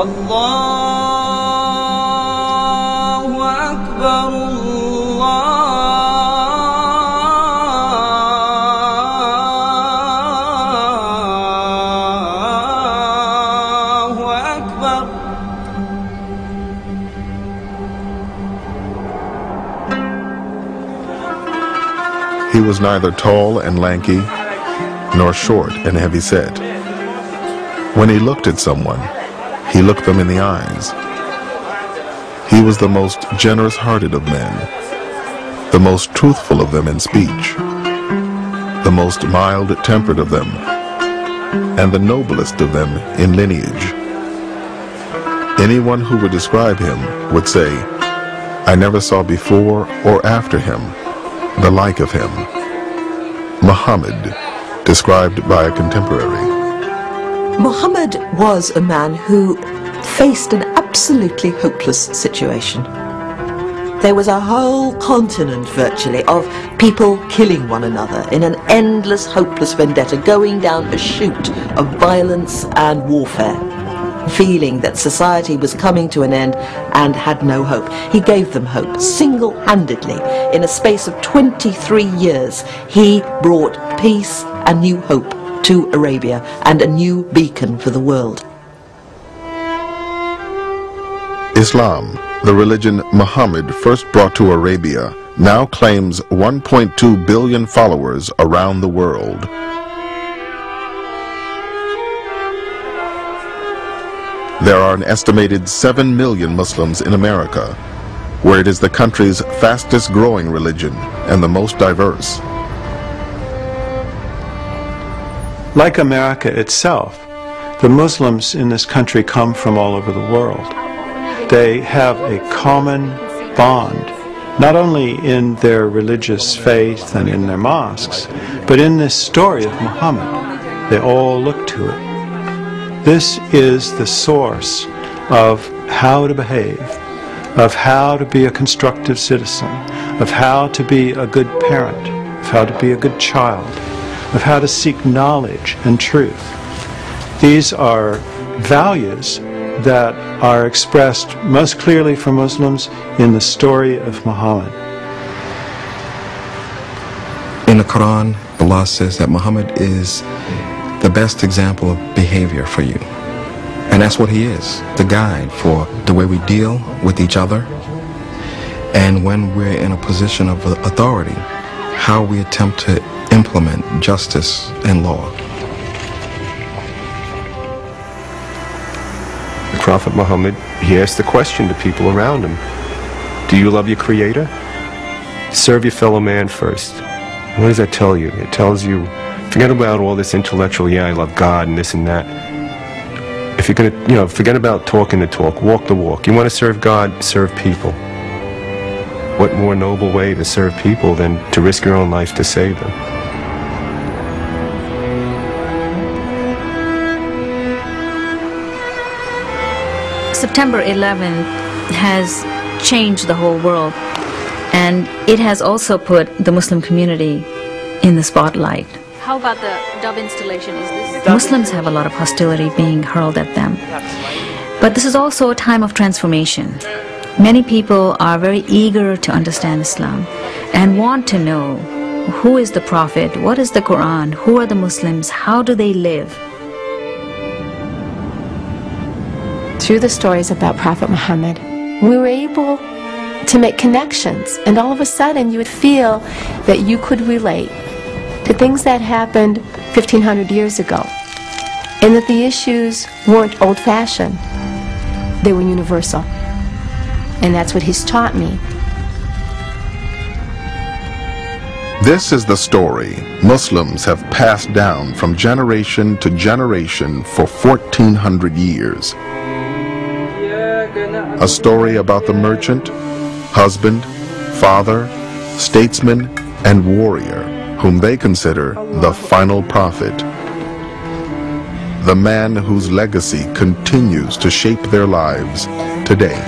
Allahu Akbar, Allahu Akbar. He was neither tall and lanky, nor short and heavy-set. When he looked at someone, he looked them in the eyes. He was the most generous-hearted of men, the most truthful of them in speech, the most mild-tempered of them, and the noblest of them in lineage. Anyone who would describe him would say, "I never saw before or after him the like of him." Muhammad, described by a contemporary. Muhammad was a man who faced an absolutely hopeless situation. There was a whole continent virtually of people killing one another in an endless, hopeless vendetta, going down a chute of violence and warfare, feeling that society was coming to an end and had no hope. He gave them hope single-handedly. In a space of 23 years, he brought peace and new hope to Arabia and a new beacon for the world. Islam, the religion Muhammad first brought to Arabia, now claims 1.2 billion followers around the world. There are an estimated 7 million Muslims in America, where it is the country's fastest growing religion and the most diverse. Like America itself, the Muslims in this country come from all over the world. They have a common bond, not only in their religious faith and in their mosques, but in this story of Muhammad. They all look to it. This is the source of how to behave, of how to be a constructive citizen, of how to be a good parent, of how to be a good child, of how to seek knowledge and truth. These are values that are expressed most clearly for Muslims in the story of Muhammad. In the Quran, Allah says that Muhammad is the best example of behavior for you. And that's what he is, the guide for the way we deal with each other, and when we're in a position of authority, how we attempt to implement justice and law. The Prophet Muhammad, he asked the question to people around him, do you love your Creator? Serve your fellow man first. What does that tell you? It tells you, forget about all this intellectual, yeah, I love God and this and that. If you're going to, forget about talking the talk, walk the walk. You want to serve God, serve people. What more noble way to serve people than to risk your own life to save them? September 11th has changed the whole world, and it has also put the Muslim community in the spotlight. How about the dove installation? Is this Muslims have a lot of hostility being hurled at them. But this is also a time of transformation. Many people are very eager to understand Islam and want to know who is the Prophet, what is the Quran, who are the Muslims, how do they live. Through the stories about Prophet Muhammad, we were able to make connections, and all of a sudden you would feel that you could relate to things that happened 1,500 years ago, and that the issues weren't old-fashioned, they were universal. And that's what he's taught me. This is the story Muslims have passed down from generation to generation for 1,400 years. A story about the merchant, husband, father, statesman, and warrior whom they consider the final prophet. The man whose legacy continues to shape their lives today.